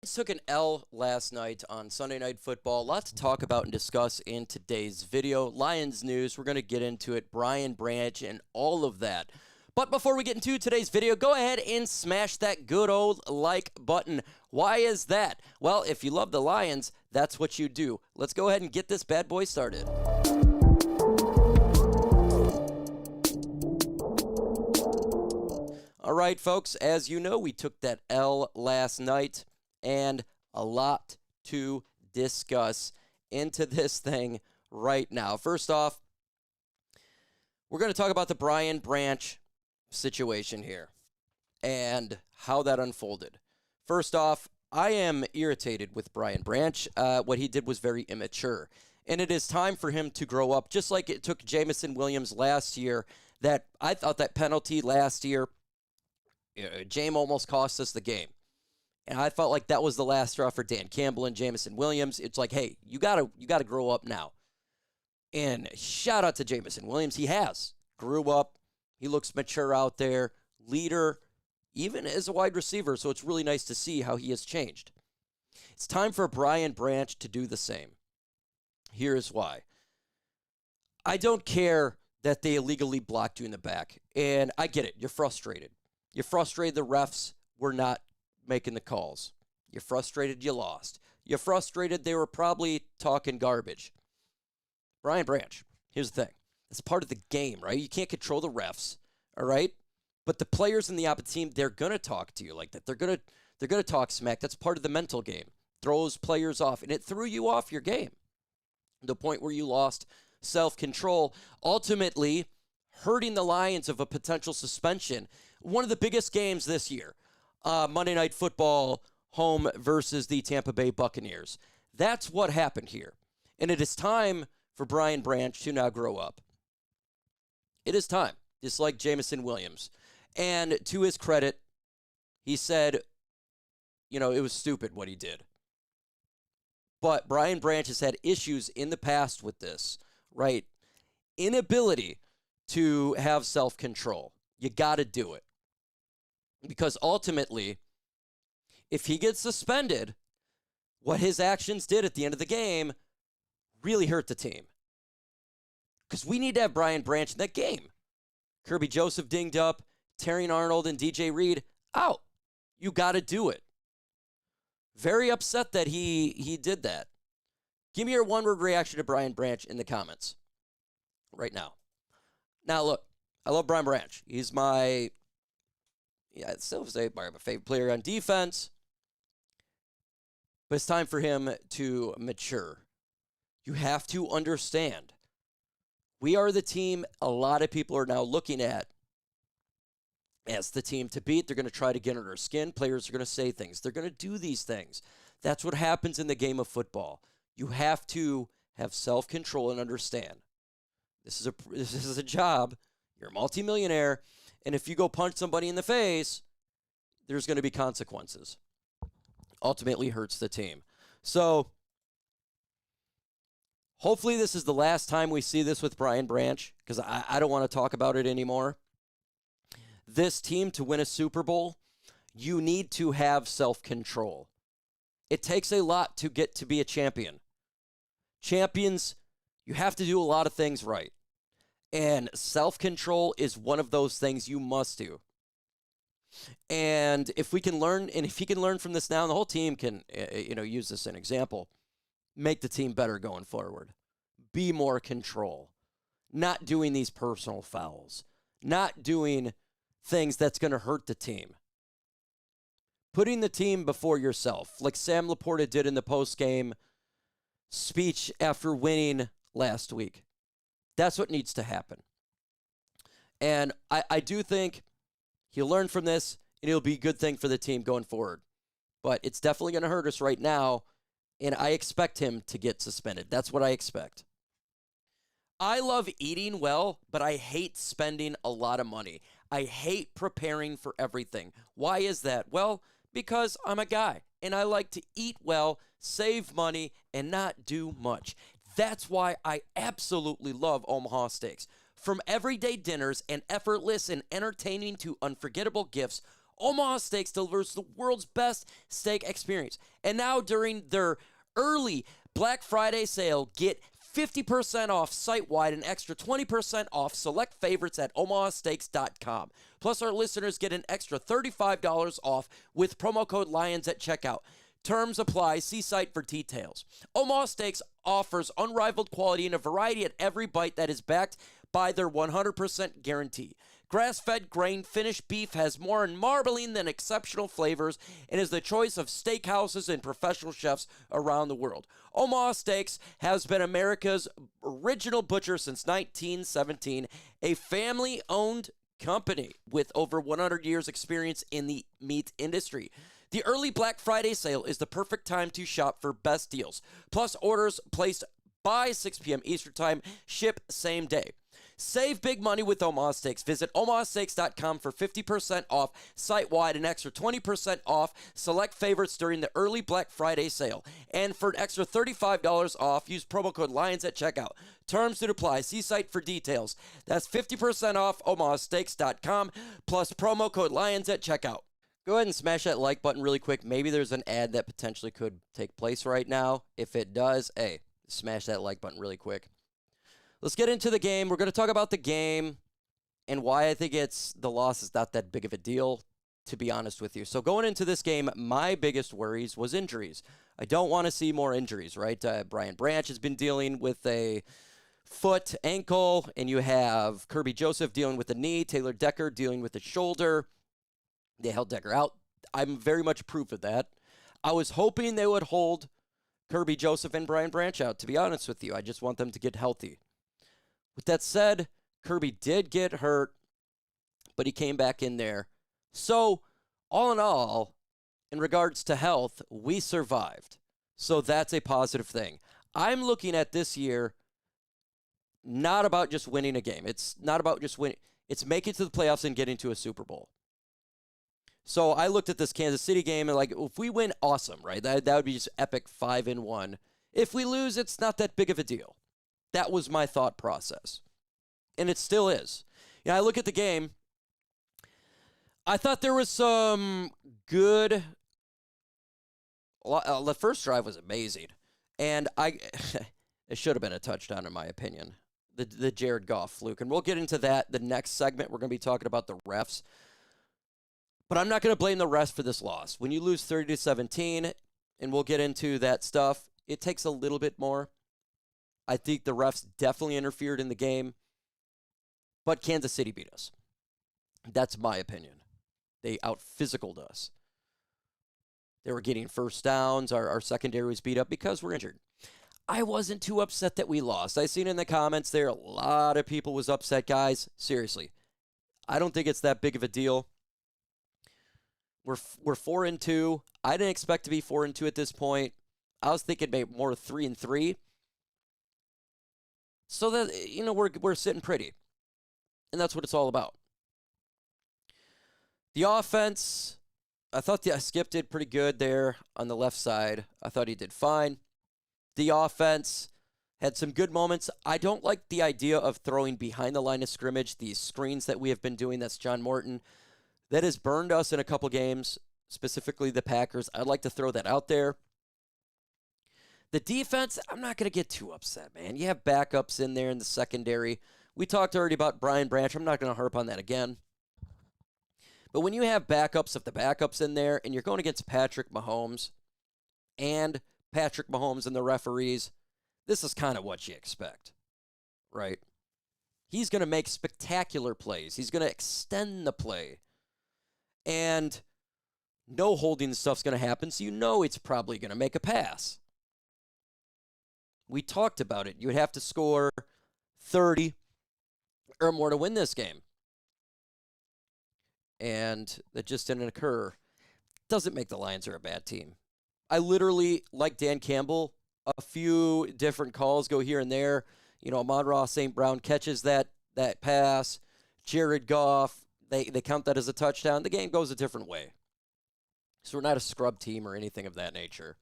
Took an L last night on Sunday Night Football. A lot to talk about and discuss in today's video. Lions news, we're going to get into it. Brian Brianch and all of that. But before we get into today's video, go ahead and smash that good old like button. Why is that? Well, if you love the Lions, that's what you do. Let's go ahead and get this bad boy started. All right, folks, as you know, we took that L last night. And a lot to discuss into this thing right now. First off, we're going to talk about the Brian Brianch situation here and how that unfolded. First off, I am irritated with Brian Brianch. What he did was very immature. And it is time for him to grow up, just like it took Jameson Williams last year. That I thought that penalty last year, James almost cost us the game. And I felt like that was the last straw for Dan Campbell and Jameson Williams. It's like, hey, you gotta grow up now. And shout out to Jameson Williams. He grew up. He looks mature out there, leader, even as a wide receiver. So it's really nice to see how he has changed. It's time for Brian Brianch to do the same. Here's why. I don't care that they illegally blocked you in the back. And I get it. You're frustrated. You're frustrated the refs were not making the calls. You're frustrated you lost. You're frustrated they were probably talking garbage. Brian Brianch, here's the thing. It's part of the game, right? You can't control the refs, all right? But the players in the opposite team, they're going to talk to you like that. They're going to talk smack. That's part of the mental game. Throws players off, and it threw you off your game. The point where you lost self-control, ultimately hurting the Lions of a potential suspension. One of the biggest games this year. Monday Night Football home versus the Tampa Bay Buccaneers. That's what happened here. And it is time for Brian Brianch to now grow up. It is time, just like Jameson Williams. And to his credit, he said, it was stupid what he did. But Brian Brianch has had issues in the past with this, right? Inability to have self-control. You got to do it. Because ultimately, if he gets suspended, what his actions did at the end of the game really hurt the team. Because we need to have Brian Brianch in that game. Kirby Joseph dinged up, Terrion Arnold and DJ Reed out. You got to do it. Very upset that he did that. Give me your one-word reaction to Brian Brianch in the comments right now. Now, look, I love Brian Brianch. He's I'd still say my favorite player on defense. But it's time for him to mature. You have to understand. We are the team a lot of people are now looking at as the team to beat. They're going to try to get under our skin. Players are going to say things. They're going to do these things. That's what happens in the game of football. You have to have self-control and understand. This is a job. You're a multimillionaire. And if you go punch somebody in the face, there's going to be consequences. Ultimately hurts the team. So hopefully this is the last time we see this with Brian Brianch, because I don't want to talk about it anymore. This team, to win a Super Bowl, you need to have self-control. It takes a lot to get to be a champion. Champions, you have to do a lot of things right. And self-control is one of those things you must do. And if we can learn, and if he can learn from this now, and the whole team can, use this as an example, make the team better going forward. Be more control. Not doing these personal fouls. Not doing things that's going to hurt the team. Putting the team before yourself, like Sam Laporta did in the post-game speech after winning last week. That's what needs to happen. And I do think he'll learn from this, and it'll be a good thing for the team going forward. But it's definitely going to hurt us right now, and I expect him to get suspended. That's what I expect. I love eating well, but I hate spending a lot of money. I hate preparing for everything. Why is that? Well, because I'm a guy, and I like to eat well, save money, and not do much. That's why I absolutely love Omaha Steaks. From everyday dinners and effortless and entertaining to unforgettable gifts, Omaha Steaks delivers the world's best steak experience. And now during their early Black Friday sale, get 50% off site-wide and extra 20% off select favorites at omahasteaks.com. Plus, our listeners get an extra $35 off with promo code LIONS at checkout. Terms apply. See site for details. Omaha Steaks offers unrivaled quality and a variety at every bite that is backed by their 100% guarantee. Grass-fed, grain-finished beef has more marbling than exceptional flavors and is the choice of steakhouses and professional chefs around the world. Omaha Steaks has been America's original butcher since 1917, a family-owned company with over 100 years' experience in the meat industry. The early Black Friday sale is the perfect time to shop for best deals. Plus, orders placed by 6 p.m. Eastern Time ship same day. Save big money with Omaha Steaks. Visit omahasteaks.com for 50% off site-wide and extra 20% off select favorites during the early Black Friday sale. And for an extra $35 off, use promo code LIONS at checkout. Terms to apply. See site for details. That's 50% off omahasteaks.com plus promo code LIONS at checkout. Go ahead and smash that like button really quick. Maybe there's an ad that potentially could take place right now. If it does, hey, smash that like button really quick. Let's get into the game. We're going to talk about the game and why I think the loss is not that big of a deal, to be honest with you. So going into this game, my biggest worries was injuries. I don't want to see more injuries, right? Brian Brianch has been dealing with a foot, ankle, and you have Kirby Joseph dealing with the knee, Taylor Decker dealing with the shoulder. They held Decker out. I'm very much proof of that. I was hoping they would hold Kirby Joseph and Brian Brianch out, to be honest with you. I just want them to get healthy. With that said, Kirby did get hurt, but he came back in there. So, all in all, in regards to health, we survived. So that's a positive thing. I'm looking at this year not about just winning a game. It's not about just winning. It's making it to the playoffs and getting to a Super Bowl. So I looked at this Kansas City game and like, if we win, awesome, right? That would be just epic 5-1. If we lose, it's not that big of a deal. That was my thought process. And it still is. You know, I look at the game. I thought there was some good. The first drive was amazing. And it should have been a touchdown, in my opinion. The Jared Goff fluke. And we'll get into that the next segment. We're going to be talking about the refs. But I'm not going to blame the refs for this loss. When you lose 30-17, and we'll get into that stuff, it takes a little bit more. I think the refs definitely interfered in the game. But Kansas City beat us. That's my opinion. They out-physicaled us. They were getting first downs. Our secondary was beat up because we're injured. I wasn't too upset that we lost. I seen in the comments there, a lot of people was upset, guys. Seriously. I don't think it's that big of a deal. We're 4-2. I didn't expect to be 4-2 at this point. I was thinking maybe more 3-3. So that, you know, we're sitting pretty. And that's what it's all about. The offense, I thought Skip did pretty good there on the left side. I thought he did fine. The offense had some good moments. I don't like the idea of throwing behind the line of scrimmage, these screens that we have been doing. That's John Morton. That has burned us in a couple games, specifically the Packers. I'd like to throw that out there. The defense, I'm not going to get too upset, man. You have backups in there in the secondary. We talked already about Brian Brianch. I'm not going to harp on that again. But when you have backups of the backups in there and you're going against Patrick Mahomes and the referees, this is kind of what you expect, right? He's going to make spectacular plays. He's going to extend the play. And no holding stuff's going to happen, so you know it's probably going to make a pass. We talked about it. You would have to score 30 or more to win this game. And that just didn't occur. Doesn't make the Lions are a bad team. I literally, like Dan Campbell, a few different calls go here and there. You know, Amon-Ra St. Brown catches that pass. Jared Goff, they count that as a touchdown. The game goes a different way. So we're not a scrub team or anything of that nature.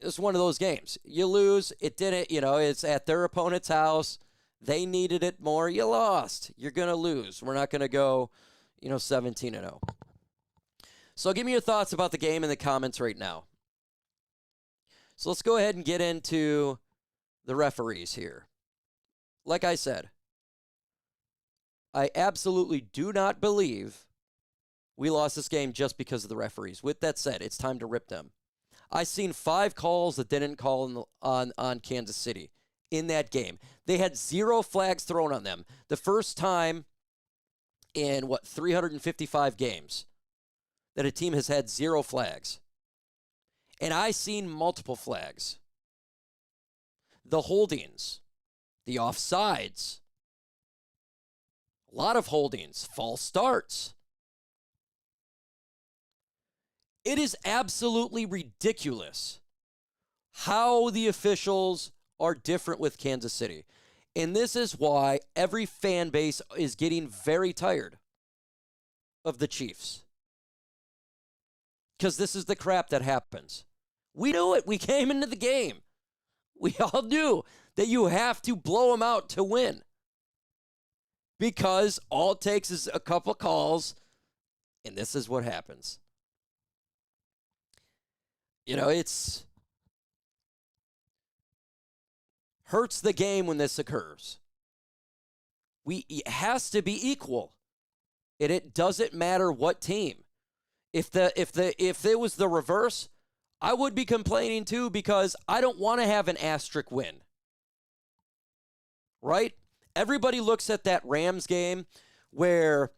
It's one of those games. You lose, it didn't, you know, it's at their opponent's house. They needed it more. You lost. You're going to lose. We're not going to go, 17-0. So give me your thoughts about the game in the comments right now. So let's go ahead and get into the referees here. Like I said, I absolutely do not believe we lost this game just because of the referees. With that said, it's time to rip them. I seen 5 calls that didn't call on Kansas City in that game. They had 0 flags thrown on them. The first time in, 355 games that a team has had 0 flags. And I seen multiple flags. The holdings, the offsides, a lot of holdings, false starts. It is absolutely ridiculous how the officials are different with Kansas City. And this is why every fan base is getting very tired of the Chiefs. Because this is the crap that happens. We knew it. We came into the game. We all knew that you have to blow them out to win. Because all it takes is a couple calls, and this is what happens. It's hurts the game when this occurs. It has to be equal. And it doesn't matter what team. If it was the reverse, I would be complaining too, because I don't want to have an asterisk win. Right? Everybody looks at that Rams game where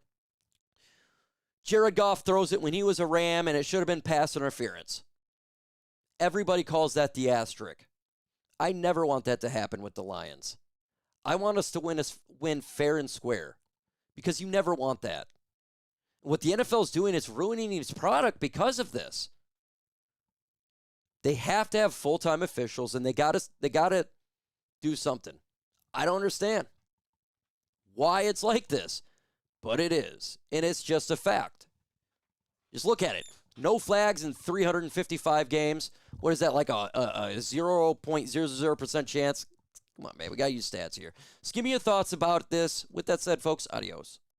Jared Goff throws it when he was a Ram and it should have been pass interference. Everybody calls that the asterisk. I never want that to happen with the Lions. I want us to win fair and square, because you never want that. What the NFL is doing is ruining its product because of this. They have to have full-time officials, and they gotta do something. I don't understand why it's like this, but it is, and it's just a fact. Just look at it. No flags in 355 games. What is that, like a 0.00% chance? Come on, man. We got to use stats here. Just give me your thoughts about this. With that said, folks, adios.